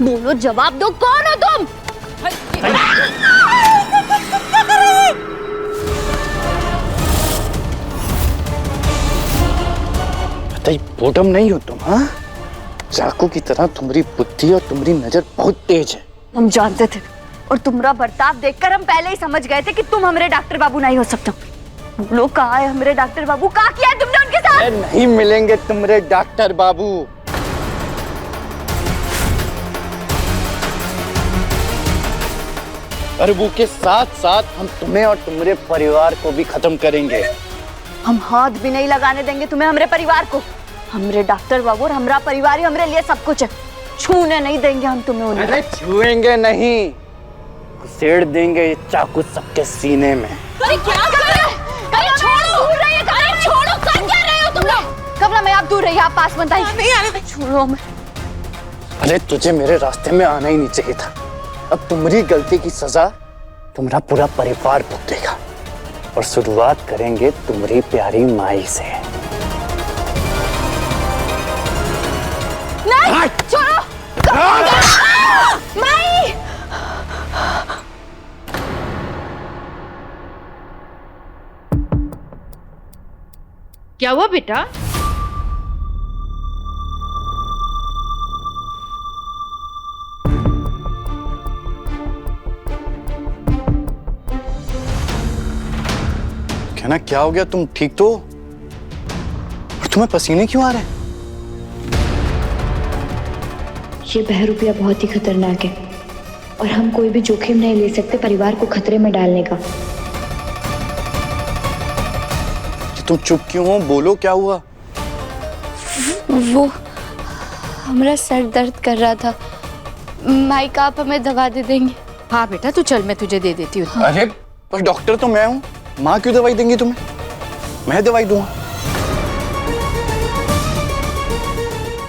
बोलो, जवाब दो, कौन हो तुम? बताइए, बॉटम नहीं हो तुम? हाँ, चाकू की तरह तुम्हारी बुद्धि और तुम्हारी नजर बहुत तेज है। हम जानते थे और तुम्हारा बर्ताव देखकर हम पहले ही समझ गए थे कि तुम हमारे डॉक्टर बाबू नहीं हो सकते। बोलो, कहाँ है हमारे डॉक्टर बाबू? कहाँ किया है तुमने उनके साथ? नहीं मिलेंगे तुम्हारे डॉक्टर बाबू। और वो के साथ साथ हम तुम्हें और तुम्हारे परिवार को भी खत्म करेंगे। हम हाथ भी नहीं लगाने देंगे तुम्हें, हमारे परिवार को। हमारे डॉक्टर बाबू और हमारा परिवार ही हमारे लिए सब कुछ है। छूने नहीं देंगे हम तुम्हें उन्हें। अरे छुएंगे नहीं, घुसेड़ देंगे ये चाकू सबके सीने में। अरे क्या कर रहे हो? अरे छोड़ो, दूर रहिए। अरे छोड़ो, कर क्या रहे हो तुम लोग? कमला, मैं आप दूर रहिए, आप पास मत आइए। नहीं आने। छोड़ो मैं। अरे तुझे मेरे रास्ते में आना ही नहीं चाहिए था। अब तुम्हारी गलती की सजा तुम्हारा पूरा परिवार भुगतेगा। और शुरुआत करेंगे तुम्हारी प्यारी माई से। नहीं, छोड़ो। माई! क्या हुआ बेटा? कहना, क्या हो गया? तुम ठीक तो? और तुम्हें पसीने क्यों आ रहे हैं? ये बहरूपिया बहुत ही खतरनाक है और हम कोई भी जोखिम नहीं ले सकते परिवार को खतरे में डालने का। तुम चुप क्यों हो? बोलो, क्या हुआ? वो हमारा सर दर्द कर रहा था। माइक, आप हमें दवा दे देंगे? हाँ बेटा, तू चल, मैं तुझे दे देती हूँ। अरे पर डॉक्टर तो मैं हूँ, माँ क्यों दवाई देंगी तुम्हें? मैं दवाई दूंगा।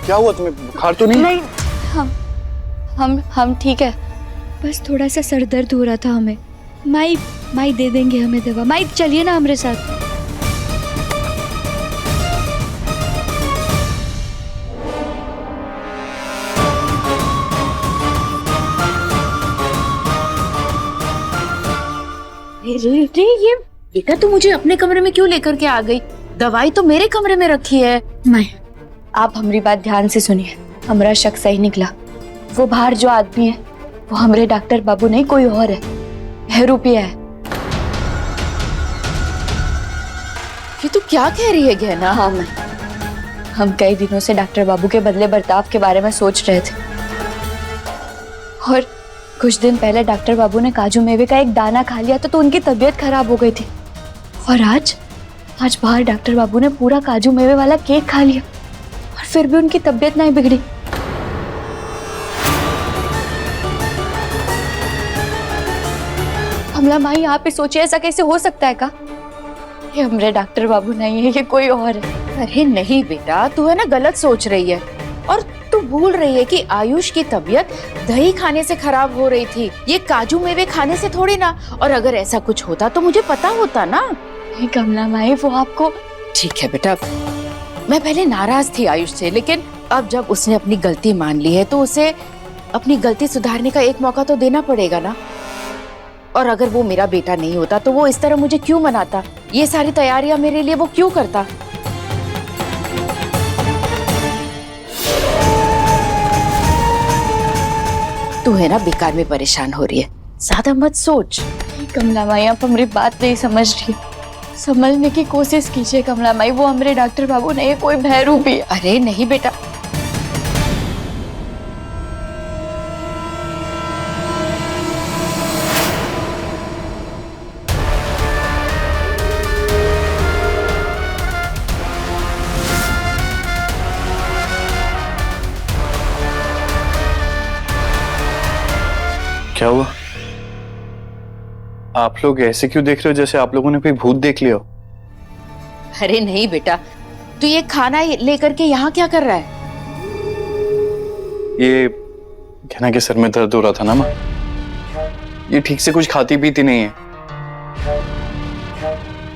क्या हुआ तुम्हें? बुखार तो नहीं? नहीं, हम ठीक है, बस थोड़ा सा सर दर्द हो रहा था हमें। माई दे देंगे हमें दवा। माई, चलिए ना हमारे साथ। रे ये बेटा, तू मुझे अपने कमरे में क्यों लेकर के आ गई? दवाई तो मेरे कमरे में रखी है। माई, आप हमारी बात ध्यान से सुनिए। हमारा शक सही निकला। वो बाहर जो आदमी है वो हमारे डॉक्टर बाबू नहीं, कोई और है। बहरूपिया है। ये तू क्या कह रही है गहना? हाँ मैं, हम कई दिनों से डॉक्टर बाबू के बदले बर्ताव के बारे में सोच रहे थे और कुछ दिन पहले डॉक्टर बाबू ने काजू मेवे का एक दाना खा लिया तो उनकी तबीयत खराब हो गई थी। और आज बाहर डॉक्टर बाबू ने पूरा काजू मेवे वाला केक खा लिया और फिर भी उनकी तबीयत नहीं बिगड़ी। कमला माई, आप ही सोचिए, ऐसा कैसे हो सकता है? का ये हमारे डॉक्टर बाबू नहीं है, ये कोई और है। अरे नहीं बेटा, तू है ना गलत सोच रही है। और तू भूल रही है कि आयुष की तबीयत दही खाने से खराब हो रही थी, ये काजू मेवे खाने से थोड़ी ना। और अगर ऐसा कुछ होता तो मुझे पता होता ना। कमला माई, वो आपको। ठीक है बेटा, मैं पहले नाराज थी आयुष से, लेकिन अब जब उसने अपनी गलती मान ली है तो उसे अपनी गलती सुधारने का एक मौका तो देना पड़ेगा ना। और अगर वो मेरा बेटा नहीं होता तो वो इस तरह मुझे क्यों मनाता? ये सारी तैयारियां मेरे लिए वो क्यों करता? तू है ना बेकार में परेशान हो रही है, ज्यादा मत सोच। कमला माई, आप हमारी बात नहीं समझ रही। समझने की कोशिश कीजिए कमला माई, वो हमारे डॉक्टर बाबू नहीं, कोई बहरूपी है। अरे नहीं बेटा, क्या हुआ? आप लोग ऐसे क्यों देख रहे हो जैसे आप लोगों ने कोई भूत देख लिया हो? अरे नहीं बेटा, तू ये खाना लेकर के यहाँ क्या कर रहा है? ये कहना कि सर में दर्द हो रहा था ना माँ, ये ठीक से कुछ खाती पीती नहीं है।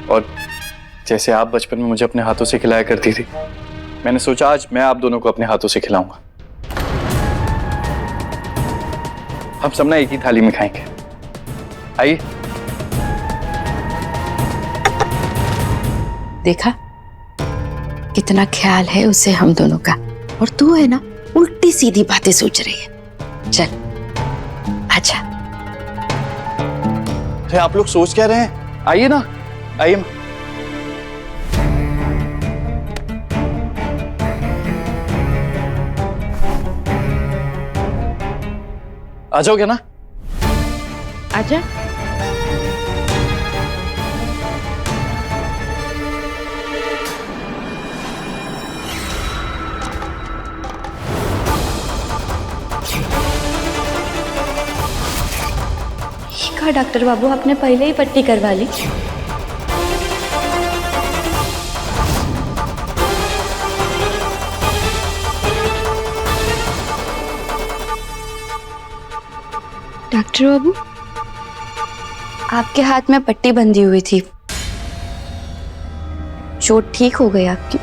और जैसे आप बचपन में मुझे अपने हाथों से खिलाया करती थी, मैंने सोचा आज मैं आप दोनों को अपने हाथों से खिलाऊंगा। हम सब ना एक ही थाली में खाएंगे। आइए। देखा कितना ख्याल है उसे हम दोनों का, और तू है ना उल्टी सीधी बातें सोच रही है। चल अच्छा। अरे आप लोग सोच क्या रहे हैं? आइए ना, आइए। आ जाओगे ना? आजा। कहा डॉक्टर बाबू आपने पहले ही पट्टी करवा ली। डॉक्टर बाबू आपके हाथ में पट्टी बंधी हुई थी, चोट ठीक हो गई आपकी?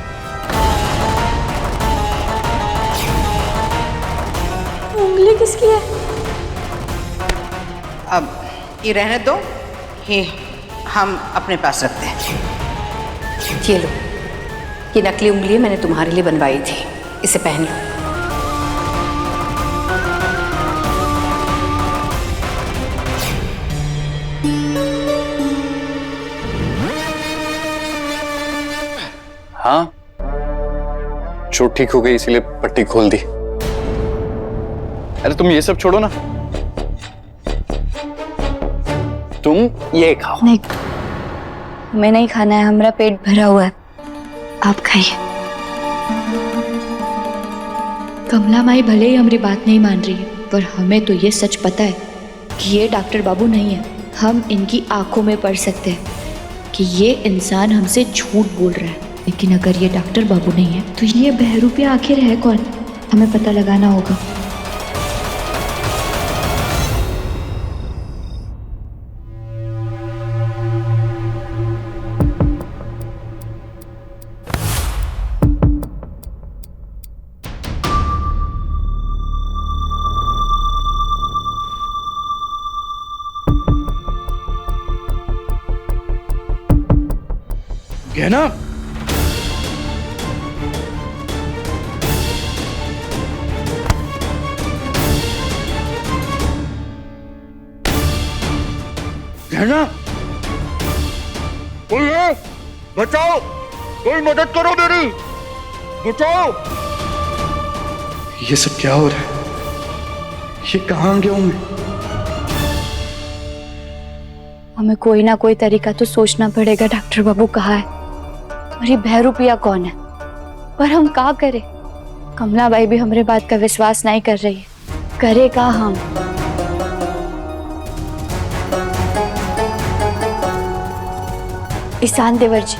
उंगली किसकी है? अब ये रहने दो, ये हम अपने पास रखते हैं। ये लो, ये नकली उंगली मैंने तुम्हारे लिए बनवाई थी, इसे पहन लो। हाँ, चोट ठीक हो गई इसीलिए पट्टी खोल दी। अरे तुम ये सब छोड़ो ना, तुम ये खाओ। नहीं, हमें नहीं खाना है, हमारा पेट भरा हुआ है, आप खाइए। कमला माई भले ही हमारी बात नहीं मान रही है, पर हमें तो ये सच पता है कि ये डॉक्टर बाबू नहीं है। हम इनकी आंखों में पढ़ सकते हैं कि ये इंसान हमसे झूठ बोल रहा है। लेकिन अगर ये डॉक्टर बाबू नहीं है तो ये बहरूपिया आखिर है कौन? हमें पता लगाना होगा। गहना, गहना, कोई है? बचाओ, कोई मदद करो मेरी, बचाओ। ये सब क्या हो रहा है? ये कहाँ गया हूं मैं? हमें कोई ना कोई तरीका तो सोचना पड़ेगा। डॉक्टर बाबू कहाँ है और ये बहरूपिया कौन है? पर हम क्या करें? कमला बाई भी हमारे बात का विश्वास नहीं कर रही है। करे का हम? ईशान देवर जी,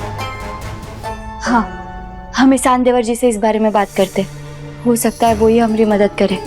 हाँ, हम ईशान देवर जी से इस बारे में बात करते, हो सकता है वो ही हमारी मदद करे।